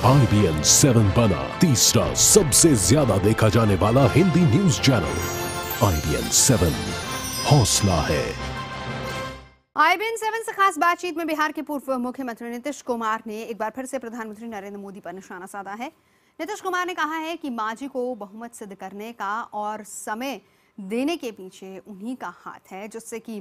IBN 7 बना तीसरा सबसे ज्यादा देखा जाने वाला हिंदी न्यूज चैनल। IBN 7 हौसला है। IBN 7 से खास बातचीत में बिहार के पूर्व मुख्यमंत्री नीतीश कुमार ने एक बार फिर से प्रधानमंत्री नरेंद्र मोदी पर निशाना साधा है। नीतीश कुमार ने कहा है कि मांझी को बहुमत सिद्ध करने का और समय देने के पीछे उन्हीं का हाथ है, जिससे कि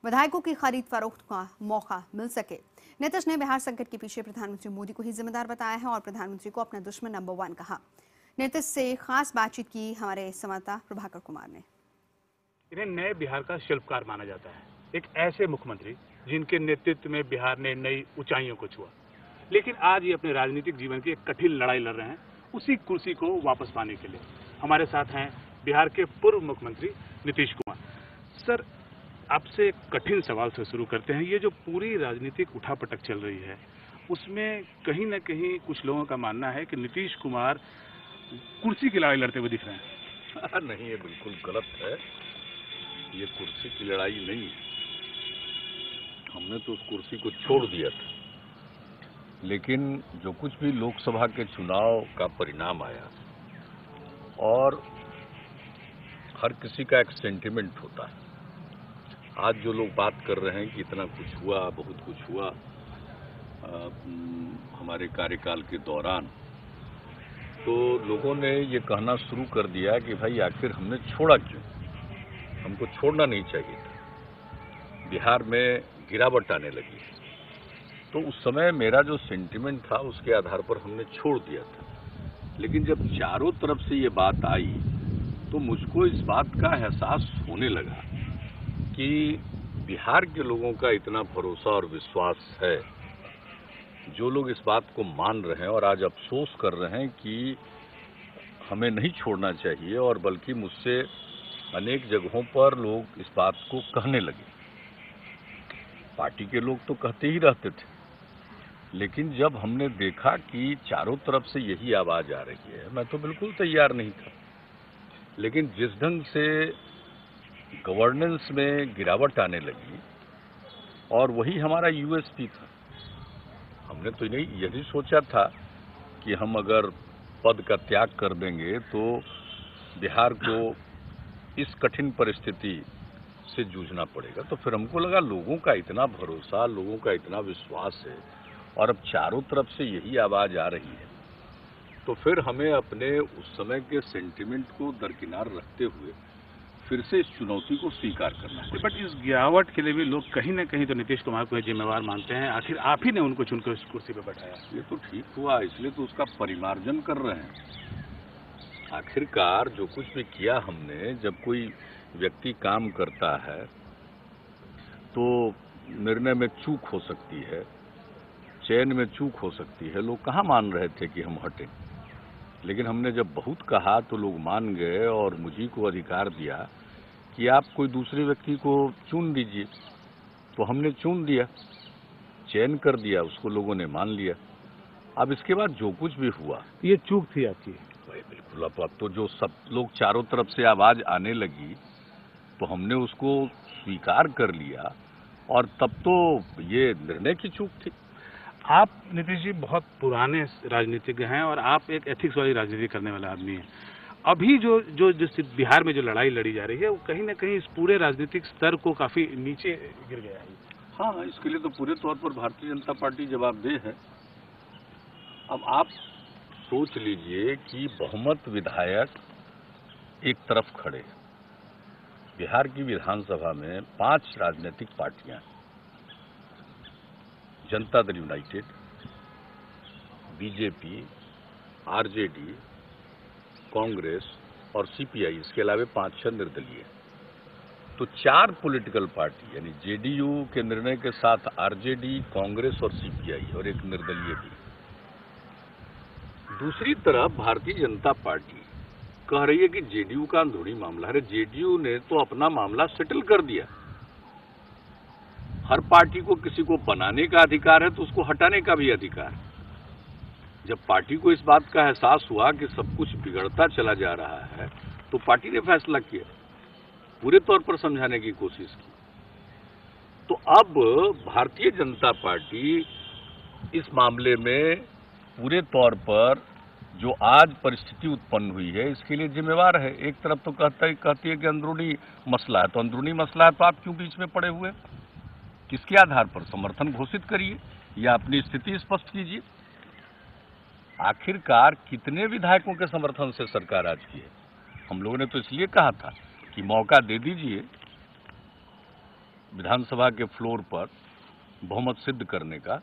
विधायकों की खरीद फरोख्त का मौका मिल सके। नीतीश ने बिहार संकट के पीछे प्रधानमंत्री मोदी को ही जिम्मेदार बताया है और प्रधानमंत्री को अपना दुश्मन नंबर 1 कहा। नीतीश से खास बातचीत की हमारे संवाददाता प्रभाकर कुमार ने। इन्हें नए बिहार का शिल्पकार माना जाता है, एक ऐसे मुख्यमंत्री जिनके नेतृत्व में बिहार ने नई ऊंचाइयों को छुआ, लेकिन आज ये अपने राजनीतिक जीवन की एक कठिन लड़ाई लड़ रहे हैं उसी कुर्सी को वापस पाने के लिए। हमारे साथ हैं बिहार के पूर्व मुख्यमंत्री नीतीश कुमार। सर, आपसे एक कठिन सवाल से शुरू करते हैं। ये जो पूरी राजनीतिक उठापटक चल रही है, उसमें कहीं ना कहीं कुछ लोगों का मानना है कि नीतीश कुमार कुर्सी की लड़ाई लड़ते हुए दिख रहे हैं। नहीं, ये बिल्कुल गलत है। ये कुर्सी की लड़ाई नहीं है। हमने तो उस कुर्सी को छोड़ दिया था, लेकिन जो कुछ भी लोकसभा के चुनाव का परिणाम आया, और हर किसी का एक सेंटिमेंट होता है। आज जो लोग बात कर रहे हैं कि इतना कुछ हुआ, बहुत कुछ हुआ हमारे कार्यकाल के दौरान, तो लोगों ने ये कहना शुरू कर दिया कि भाई आखिर हमने छोड़ा क्यों, हमको छोड़ना नहीं चाहिए था। बिहार में गिरावट आने लगी, तो उस समय मेरा जो सेंटिमेंट था उसके आधार पर हमने छोड़ दिया था। लेकिन जब चारों तरफ से ये बात आई तो मुझको इस बात का एहसास होने लगा कि बिहार के लोगों का इतना भरोसा और विश्वास है, जो लोग इस बात को मान रहे हैं और आज अफसोस कर रहे हैं कि हमें नहीं छोड़ना चाहिए, और बल्कि मुझसे अनेक जगहों पर लोग इस बात को कहने लगे। पार्टी के लोग तो कहते ही रहते थे, लेकिन जब हमने देखा कि चारों तरफ से यही आवाज आ रही है, मैं तो बिल्कुल तैयार नहीं था। लेकिन जिस ढंग से गवर्नेंस में गिरावट आने लगी, और वही हमारा यूएसपी था, हमने तो यही सोचा था कि हम अगर पद का त्याग कर देंगे तो बिहार को इस कठिन परिस्थिति से जूझना पड़ेगा। तो फिर हमको लगा लोगों का इतना भरोसा, लोगों का इतना विश्वास है, और अब चारों तरफ से यही आवाज आ रही है, तो फिर हमें अपने उस समय के सेंटिमेंट को दरकिनार रखते हुए फिर से इस चुनौती को स्वीकार करना है। बट इस गिरावट के लिए भी लोग कहीं ना कहीं तो नीतीश कुमार को जिम्मेवार मानते हैं। आखिर आप ही ने उनको चुनकर इस कुर्सी पर बैठाया। ये तो ठीक हुआ, इसलिए तो उसका परिमार्जन कर रहे हैं। आखिरकार जो कुछ भी किया हमने, जब कोई व्यक्ति काम करता है तो निर्णय में चूक हो सकती है, चयन में चूक हो सकती है। लोग कहाँ मान रहे थे कि हम हटें, लेकिन हमने जब बहुत कहा तो लोग मान गए और मुझी को अधिकार दिया कि आप कोई दूसरे व्यक्ति को चुन दीजिए। तो हमने चुन दिया, चयन कर दिया, उसको लोगों ने मान लिया। अब इसके बाद जो कुछ भी हुआ, ये चूक थी आपकी। बिल्कुल। अब तो जो सब लोग चारों तरफ से आवाज आने लगी तो हमने उसको स्वीकार कर लिया, और तब तो ये निर्णय की चूक थी। आप नीतीश जी बहुत पुराने राजनीतिज्ञ हैं और आप एक एथिक्स वाली राजनीति करने वाला आदमी हैं। अभी जो बिहार में जो लड़ाई लड़ी जा रही है, वो कहीं ना कहीं इस पूरे राजनीतिक स्तर को काफी नीचे गिर गया है। हाँ, इसके लिए तो पूरे तौर पर भारतीय जनता पार्टी जवाबदेह है। अब आप सोच लीजिए कि बहुमत विधायक एक तरफ खड़े, बिहार की विधानसभा में 5 राजनीतिक पार्टियां, Janata Dal United, BJP, RJD, Congress और सीपीआई, इसके अलावा 5-6 निर्दलीय। तो 4 पॉलिटिकल पार्टी, यानी जेडीयू के निर्णय के साथ आरजेडी, कांग्रेस और सीपीआई, और एक निर्दलीय भी। दूसरी तरफ भारतीय जनता पार्टी कह रही है कि जेडीयू का अंदरूनी मामला है। जेडीयू ने तो अपना मामला सेटल कर दिया। हर पार्टी को किसी को बनाने का अधिकार है, तो उसको हटाने का भी अधिकार। जब पार्टी को इस बात का एहसास हुआ कि सब कुछ बिगड़ता चला जा रहा है, तो पार्टी ने फैसला किया, पूरे तौर पर समझाने की कोशिश की। तो अब भारतीय जनता पार्टी इस मामले में पूरे तौर पर जो आज परिस्थिति उत्पन्न हुई है इसके लिए जिम्मेवार है। एक तरफ तो कहती है कि अंदरूनी मसला है, तो अंदरूनी मसला है तो आप क्यों बीच में पड़े हुए? किसके आधार पर? समर्थन घोषित करिए या अपनी स्थिति स्पष्ट कीजिए। आखिरकार कितने विधायकों के समर्थन से सरकार आज की है? हम लोगों ने तो इसलिए कहा था कि मौका दे दीजिए विधानसभा के फ्लोर पर बहुमत सिद्ध करने का,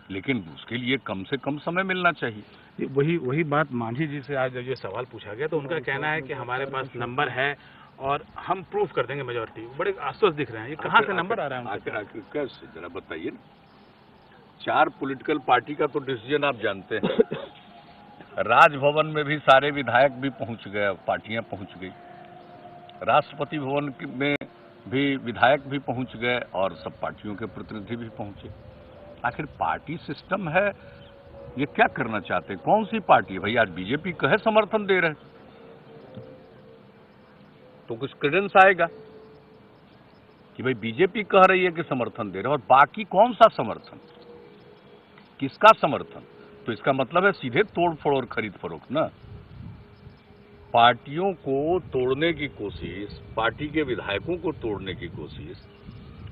लेकिन उसके लिए कम से कम समय मिलना चाहिए। वही बात मांझी जी से आज ये सवाल पूछा गया तो उनका कहना है कि हमारे पास नंबर है और हम प्रूफ कर देंगे मेजॉरिटी। बड़े आश्वस्त दिख रहे हैं, ये कहाँ से नंबर आ रहा है? आखिर कैसे, जरा बताइए ना। 4 पॉलिटिकल पार्टी का तो डिसीजन आप जानते हैं। राजभवन में भी सारे विधायक भी पहुंच गए, पार्टियां पहुंच गई। राष्ट्रपति भवन में भी विधायक भी पहुंच गए और सब पार्टियों के प्रतिनिधि भी पहुंचे। आखिर पार्टी सिस्टम है, ये क्या करना चाहते हैं? कौन सी पार्टी है भाई? आज बीजेपी कहे समर्थन दे रहे तो कुछ क्रेडेंस आएगा कि भाई बीजेपी कह रही है कि समर्थन दे रहे और बाकी कौन सा समर्थन, किसका समर्थन? तो इसका मतलब है सीधे तोड़ फोड़ और खरीद फरोख्त ना। पार्टियों को तोड़ने की कोशिश, पार्टी के विधायकों को तोड़ने की कोशिश,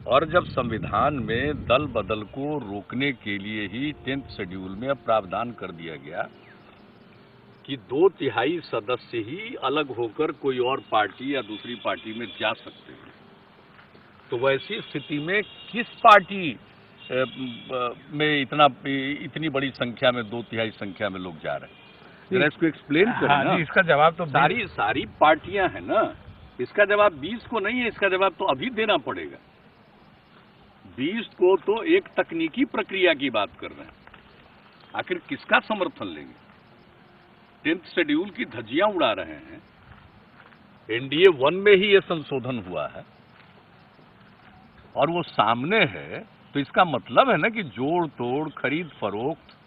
और जब संविधान में दल बदल को रोकने के लिए ही 10th शेड्यूल में प्रावधान कर दिया गया कि 2/3 सदस्य ही अलग होकर कोई और पार्टी या दूसरी पार्टी में जा सकते हैं, तो वैसी स्थिति में किस पार्टी में इतनी बड़ी संख्या में 2/3 संख्या में लोग जा रहे हैं? जरा इसको एक्सप्लेन करें ना। इसका जवाब तो सारी पार्टियां हैं ना। इसका जवाब 20 को नहीं है, इसका जवाब तो अभी देना पड़ेगा। 20 को तो एक तकनीकी प्रक्रिया की बात कर रहे हैं। आखिर किसका समर्थन लेंगे? 10th शेड्यूल की धज्जियां उड़ा रहे हैं। एनडीए 1 में ही ये संशोधन हुआ है और वो सामने है, तो इसका मतलब है ना कि जोड़ तोड़ खरीद फरोख्त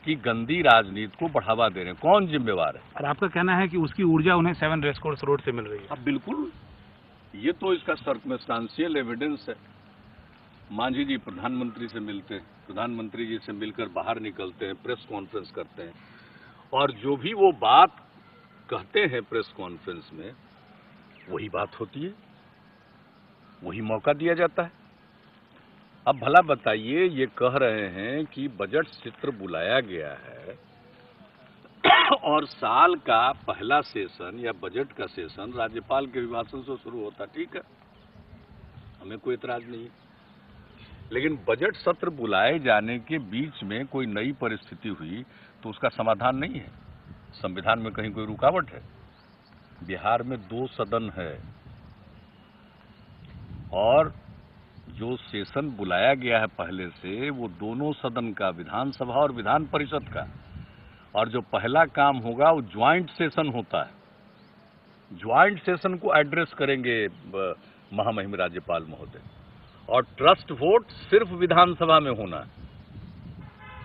की गंदी राजनीति को बढ़ावा दे रहे हैं। कौन जिम्मेवार है? और आपका कहना है कि उसकी ऊर्जा उन्हें 7 रेसकोर्स रोड से मिल रही है? अब बिल्कुल, ये तो इसका सर्कमस्टांशियल एविडेंस है। मांझी जी प्रधानमंत्री से मिलते हैं, प्रधानमंत्री जी से मिलकर बाहर निकलते हैं, प्रेस कॉन्फ्रेंस करते हैं, और जो भी वो बात कहते हैं प्रेस कॉन्फ्रेंस में वही बात होती है, वही मौका दिया जाता है। अब भला बताइए, ये कह रहे हैं कि बजट सत्र बुलाया गया है और साल का पहला सेशन या बजट का सेशन राज्यपाल के अभिभाषण से शुरू होता, ठीक है, हमें कोई एतराज नहीं है। लेकिन बजट सत्र बुलाए जाने के बीच में कोई नई परिस्थिति हुई तो उसका समाधान नहीं है। संविधान में कहीं कोई रुकावट है? बिहार में 2 सदन है और जो सेशन बुलाया गया है पहले से वो दोनों सदन का, विधानसभा और विधान परिषद का, और जो पहला काम होगा वो ज्वाइंट सेशन होता है। ज्वाइंट सेशन को एड्रेस करेंगे महामहिम राज्यपाल महोदय, और ट्रस्ट वोट सिर्फ विधानसभा में होना है।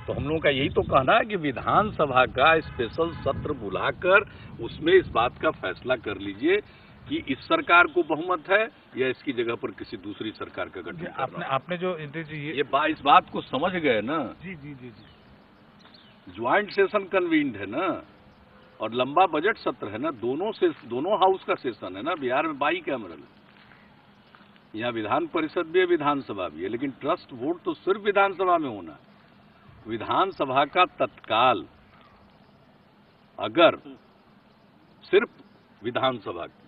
तो हम लोगों का यही तो कहना है कि विधानसभा का स्पेशल सत्र बुलाकर उसमें इस बात का फैसला कर लीजिए कि इस सरकार को बहुमत है या इसकी जगह पर किसी दूसरी सरकार का गठन करना। आपने जो इस बात को समझ गए ना? जी। ज्वाइंट सेशन कन्वीन्ड है ना, और लंबा बजट सत्र है ना, दोनों हाउस का सेशन है ना। बिहार में 22 कैमरल है, यहाँ विधान परिषद भी है, विधानसभा भी है, लेकिन ट्रस्ट वोट तो सिर्फ विधानसभा में होना है। विधानसभा का तत्काल अगर सिर्फ विधानसभा की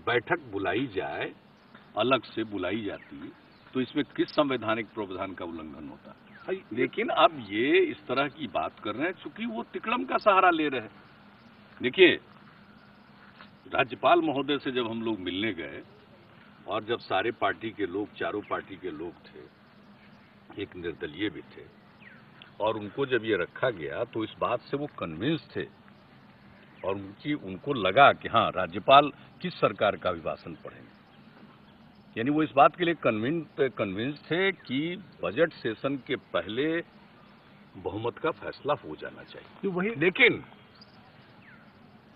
बैठक बुलाई जाए, अलग से बुलाई जाती, तो इसमें किस संवैधानिक प्रावधान का उल्लंघन होता? लेकिन अब ये इस तरह की बात कर रहे हैं चूंकि वो तिकड़म का सहारा ले रहे हैं। देखिए, राज्यपाल महोदय से जब हम लोग मिलने गए और जब सारे पार्टी के लोग, चारों पार्टी के लोग थे, एक निर्दलीय भी थे, और उनको जब ये रखा गया तो इस बात से वो कन्विंस थे और उनको लगा कि हाँ, राज्यपाल किस सरकार का अभिभाषण पढ़ेंगे। यानी वो इस बात के लिए कन्विंस थे कि बजट सेशन के पहले बहुमत का फैसला हो जाना चाहिए। लेकिन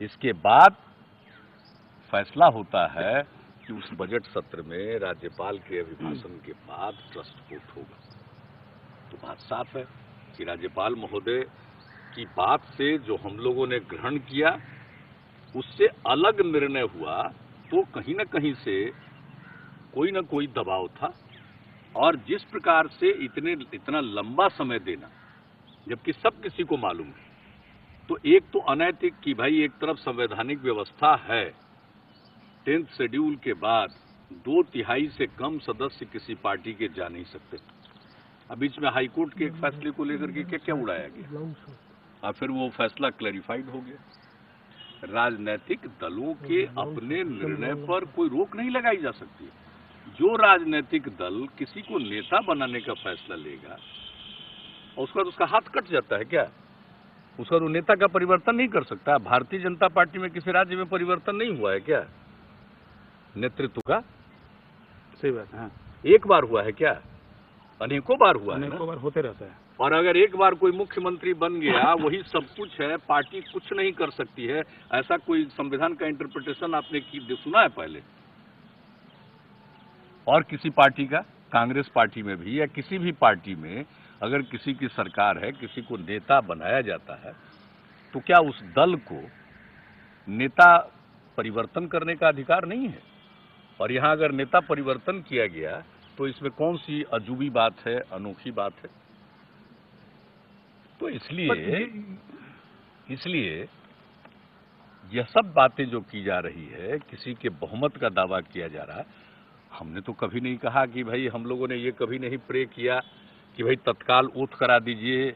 इसके बाद फैसला होता है कि उस बजट सत्र में राज्यपाल के अभिभाषण के बाद ट्रस्ट वोट होगा। तो बात साफ है, कि राज्यपाल महोदय की बात से जो हम लोगों ने ग्रहण किया उससे अलग निर्णय हुआ, तो कहीं न कहीं से कोई न कोई दबाव था। और जिस प्रकार से इतना लंबा समय देना, जबकि सब किसी को मालूम है, तो एक तो अनैतिक कि भाई एक तरफ संवैधानिक व्यवस्था है, 10th शेड्यूल के बाद 2/3 से कम सदस्य किसी पार्टी के जा नहीं सकते। अब बीच में हाईकोर्ट के एक फैसले को लेकर के क्या क्या उड़ाया गया और फिर वो फैसला क्लैरिफाइड हो गया। राजनीतिक दलों के अपने निर्णय पर कोई रोक नहीं लगाई जा सकती। जो राजनीतिक दल किसी को नेता बनाने का फैसला लेगा और उसका तो उसका हाथ कट जाता है क्या? उसका तो नेता का परिवर्तन नहीं कर सकता। भारतीय जनता पार्टी में किसी राज्य में परिवर्तन नहीं हुआ है क्या नेतृत्व का? सही बात है। हाँ। एक बार हुआ है क्या? अनेकों बार हुआ है, अनेकों बार होते रहता है। और अगर एक बार कोई मुख्यमंत्री बन गया, वही सब कुछ है, पार्टी कुछ नहीं कर सकती है, ऐसा कोई संविधान का इंटरप्रिटेशन आपने सुना है पहले? और किसी पार्टी का, कांग्रेस पार्टी में भी या किसी भी पार्टी में अगर किसी की सरकार है, किसी को नेता बनाया जाता है, तो क्या उस दल को नेता परिवर्तन करने का अधिकार नहीं है? और यहां अगर नेता परिवर्तन किया गया तो इसमें कौन सी अजूबी बात है, अनोखी बात है? तो इसलिए यह सब बातें जो की जा रही है, किसी के बहुमत का दावा किया जा रहा है, हमने तो कभी नहीं कहा कि भाई, हम लोगों ने ये कभी नहीं प्रे किया कि भाई तत्काल ओथ करा दीजिए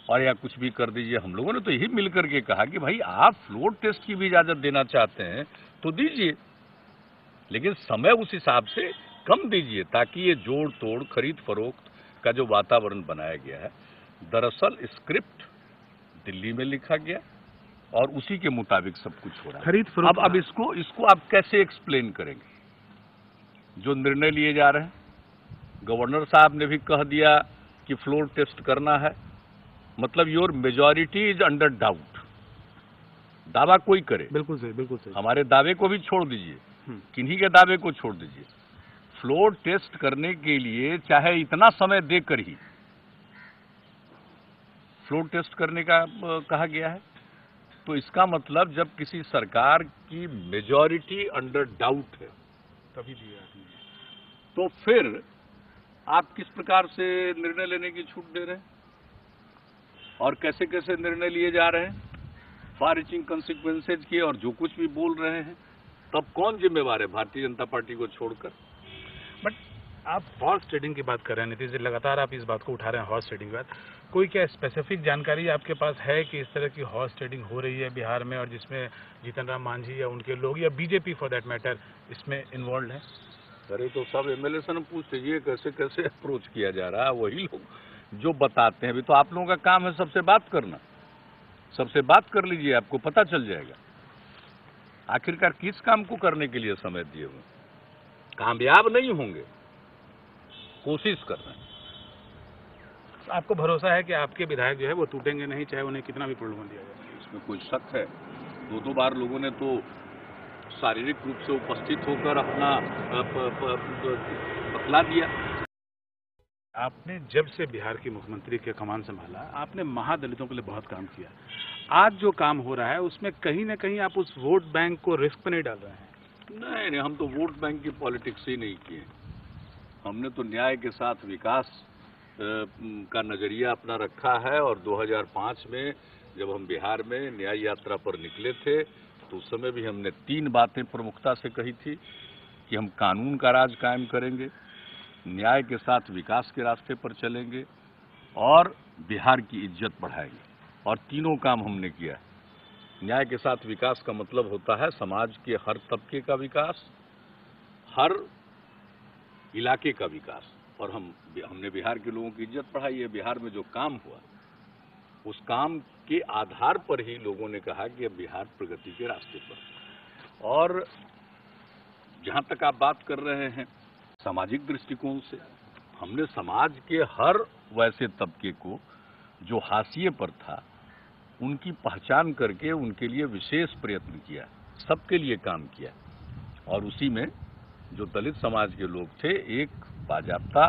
और या कुछ भी कर दीजिए। हम लोगों ने तो यही मिलकर के कहा कि भाई आप फ्लोर टेस्ट की भी इजाजत देना चाहते हैं तो दीजिए, लेकिन समय उस हिसाब से कम दीजिए, ताकि ये जोड़ तोड़, खरीद फरोख्त का जो वातावरण बनाया गया है, दरअसल स्क्रिप्ट दिल्ली में लिखा गया और उसी के मुताबिक सब कुछ हो रहा है। खरीद फरोख्त। अब इसको आप कैसे एक्सप्लेन करेंगे? जो निर्णय लिए जा रहे हैं, गवर्नर साहब ने भी कह दिया कि फ्लोर टेस्ट करना है, मतलब your majority is under doubt. दावा कोई करे, बिल्कुल सही, बिल्कुल सही। हमारे दावे को भी छोड़ दीजिए, किन्हीं के दावे को छोड़ दीजिए। फ्लोर टेस्ट करने के लिए चाहे इतना समय देकर ही फ्लोर टेस्ट करने का कहा गया है, तो इसका मतलब जब किसी सरकार की मेजॉरिटी अंडर डाउट है तभी दिया आपने, तो फिर आप किस प्रकार से निर्णय लेने की छूट दे रहे हैं और कैसे कैसे निर्णय लिए जा रहे हैं, फार रीचिंग कंसिक्वेंसेज के, और जो कुछ भी बोल रहे हैं, तब कौन जिम्मेवार है भारतीय जनता पार्टी को छोड़कर? बट आप हॉर्स ट्रेडिंग की बात कर रहे हैं नीतीश जी, लगातार आप इस बात को उठा रहे हैं, हॉर्स ट्रेडिंग की बात। कोई क्या स्पेसिफिक जानकारी आपके पास है कि इस तरह की हॉर्स ट्रेडिंग हो रही है बिहार में, और जिसमें जीतन राम मांझी या उनके लोग या बीजेपी फॉर दैट मैटर इसमें इन्वॉल्व है? अरे तो सब एमएलए से पूछते, ये कैसे कैसे अप्रोच किया जा रहा है, वही लोग जो बताते हैं। अभी तो आप लोगों का काम है सबसे बात करना, सबसे बात कर लीजिए, आपको पता चल जाएगा आखिरकार किस काम को करने के लिए समय दिए हुए। कामयाब नहीं होंगे, कोशिश कर रहे हैं। आपको भरोसा है कि आपके विधायक जो है वो टूटेंगे नहीं, चाहे उन्हें कितना भी प्रलोभन दिया जाए? इसमें कोई शक है? दो बार लोगों ने तो शारीरिक रूप से उपस्थित होकर अपना बतला दिया। आपने जब से बिहार की मुख्यमंत्री के कमान संभाला, आपने महादलितों के लिए बहुत काम किया। आज जो काम हो रहा है उसमें कहीं ना कहीं आप उस वोट बैंक को रिस्क पे नहीं डाल रहे हैं? नहीं, हम तो वोट बैंक की पॉलिटिक्स ही नहीं किए। हमने तो न्याय के साथ विकास का नजरिया अपना रखा है। और 2005 में जब हम बिहार में न्याय यात्रा पर निकले थे, तो उस समय भी हमने 3 बातें प्रमुखता से कही थी कि हम कानून का राज कायम करेंगे, न्याय के साथ विकास के रास्ते पर चलेंगे और बिहार की इज्जत बढ़ाएंगे। और तीनों काम हमने किया। न्याय के साथ विकास का मतलब होता है समाज के हर तबके का विकास, हर इलाके का विकास। और हमने बिहार के लोगों की इज्जत बढ़ाई है। बिहार में जो काम हुआ, उस काम के आधार पर ही लोगों ने कहा कि अब बिहार प्रगति के रास्ते पर। और जहां तक आप बात कर रहे हैं सामाजिक दृष्टिकोण से, हमने समाज के हर वैसे तबके को जो हाशिए पर था, उनकी पहचान करके उनके लिए विशेष प्रयत्न किया, सबके लिए काम किया। और उसी में जो दलित समाज के लोग थे, एक बाजाप्ता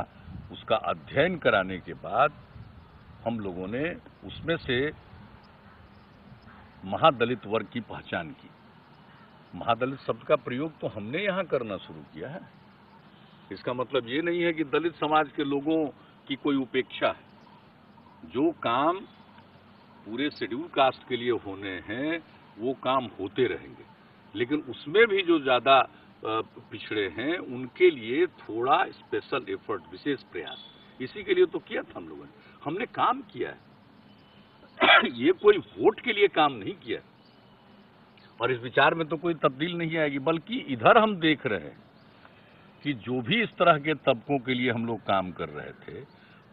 उसका अध्ययन कराने के बाद हम लोगों ने उसमें से महादलित वर्ग की पहचान की। महादलित शब्द का प्रयोग तो हमने यहाँ करना शुरू किया है। इसका मतलब ये नहीं है कि दलित समाज के लोगों की कोई उपेक्षा है। जो काम पूरे शेड्यूल कास्ट के लिए होने हैं वो काम होते रहेंगे, लेकिन उसमें भी जो ज्यादा पिछड़े हैं उनके लिए थोड़ा स्पेशल एफर्ट, विशेष प्रयास, इसी के लिए तो किया था हम लोगों ने। हमने काम किया है ये कोई वोट के लिए काम नहीं किया, और इस विचार में तो कोई तब्दील नहीं आएगी। बल्कि इधर हम देख रहे हैं कि जो भी इस तरह के तबकों के लिए हम लोग काम कर रहे थे,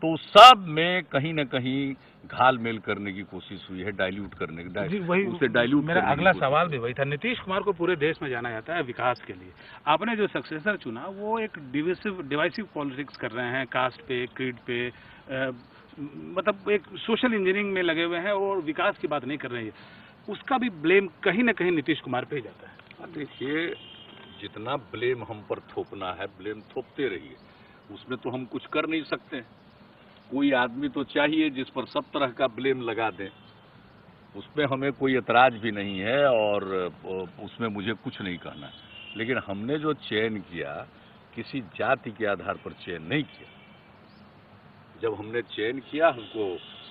तो सब में कहीं न कहीं घाल मेल करने की कोशिश हुई है, डाइल्यूट करने की, उसे डाइल्यूट। मेरा अगला सवाल भी वही था। नीतीश कुमार को पूरे देश में जाना जाता है विकास के लिए। आपने जो सक्सेसर चुना वो एक डिवाइसिव पॉलिटिक्स कर रहे हैं, कास्ट पे, क्रीड पे, मतलब एक सोशल इंजीनियरिंग में लगे हुए हैं और विकास की बात नहीं कर रहे हैं। उसका भी ब्लेम कहीं न कहीं नीतीश कुमार पे ही जाता है। देखिए, जितना ब्लेम हम पर थोपना है, ब्लेम थोपते रहिए, उसमें तो हम कुछ कर नहीं सकते। कोई आदमी तो चाहिए जिस पर सब तरह का ब्लेम लगा दें, उसमें हमें कोई एतराज भी नहीं है और उसमें मुझे कुछ नहीं कहना। लेकिन हमने जो चयन किया, किसी जाति के आधार पर चयन नहीं किया। जब हमने चयन किया, हमको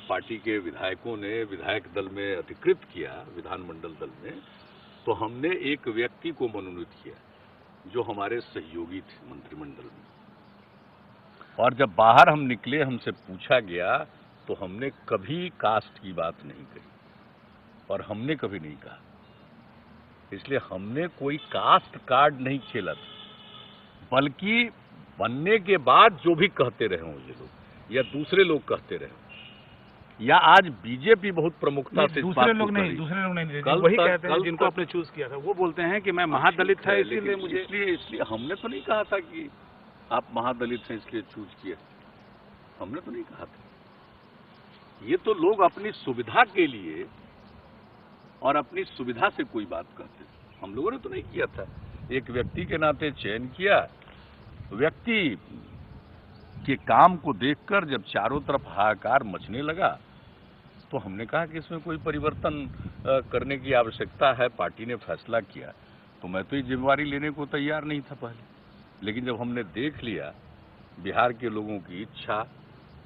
पार्टी के विधायकों ने विधायक दल में अधिकृत किया, विधानमंडल दल में, तो हमने एक व्यक्ति को मनोनीत किया जो हमारे सहयोगी थे मंत्रिमंडल में। और जब बाहर हम निकले, हमसे पूछा गया, तो हमने कभी कास्ट की बात नहीं कही और हमने कभी नहीं कहा। इसलिए हमने कोई कास्ट कार्ड नहीं खेला था, बल्कि बनने के बाद जो भी कहते रहे हों ये लोग, या दूसरे लोग कहते रहे, या आज बीजेपी बहुत प्रमुखता से दूसरे लोग नहीं वही कहते हैं जिनको आपने चूज किया था। वो बोलते हैं कि मैं महादलित था इसलिए मुझे, इसलिए हमने तो नहीं कहा था कि आप महादलित हैं इसलिए चूज किया, हमने तो नहीं कहा था। ये तो लोग अपनी सुविधा के लिए और अपनी सुविधा से कोई बात कहते हैं, हम लोगों ने तो नहीं किया था। एक व्यक्ति के नाते चयन किया। व्यक्ति के काम को देखकर जब चारों तरफ हाहाकार मचने लगा, तो हमने कहा कि इसमें कोई परिवर्तन करने की आवश्यकता है। पार्टी ने फैसला किया, तो मैं तो ये जिम्मेवारी लेने को तैयार नहीं था पहले। लेकिन जब हमने देख लिया बिहार के लोगों की इच्छा,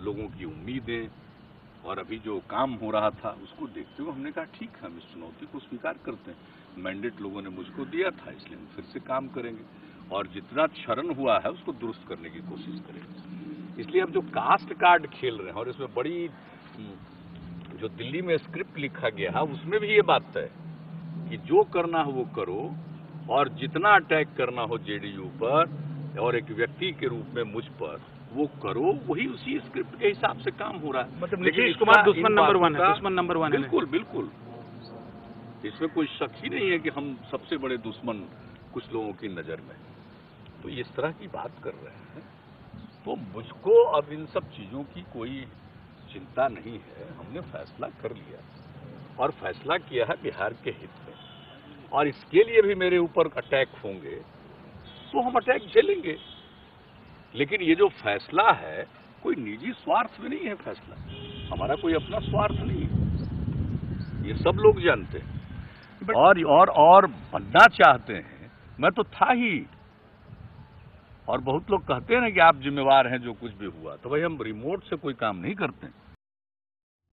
लोगों की उम्मीदें और अभी जो काम हो रहा था, उसको देखते हुए हमने कहा ठीक है, हम इस चुनौती को स्वीकार करते हैं। मैंडेट लोगों ने मुझको दिया था, इसलिए हम फिर से काम करेंगे और जितना क्षरण हुआ है उसको दुरुस्त करने की कोशिश करेंगे। इसलिए अब जो कास्ट कार्ड खेल रहे हैं, और इसमें बड़ी जो दिल्ली में स्क्रिप्ट लिखा गया है, उसमें भी ये बात है कि जो करना है वो करो, और जितना अटैक करना हो जेडीयू पर और एक व्यक्ति के रूप में मुझ पर, वो करो। वही उसी स्क्रिप्ट के हिसाब से काम हो रहा है। मतलब नीतीश कुमार दुश्मन नंबर वन है, दुश्मन नंबर वन है। बिल्कुल बिल्कुल, इसमें कोई शक ही नहीं है कि हम सबसे बड़े दुश्मन कुछ लोगों की नजर में। तो इस तरह की बात कर रहे हैं, तो मुझको अब इन सब चीजों की कोई चिंता नहीं है। हमने फैसला कर लिया और फैसला किया है बिहार के हित में, और इसके लिए भी मेरे ऊपर अटैक होंगे तो हम अटैक झेलेंगे। लेकिन ये जो फैसला है कोई निजी स्वार्थ में नहीं है। फैसला हमारा कोई अपना स्वार्थ नहीं है, ये सब लोग जानते हैं। और बनना चाहते हैं, मैं तो था ही। और बहुत लोग कहते हैं ना कि आप जिम्मेवार हैं जो कुछ भी हुआ, तो भाई हम रिमोट से कोई काम नहीं करते हैं।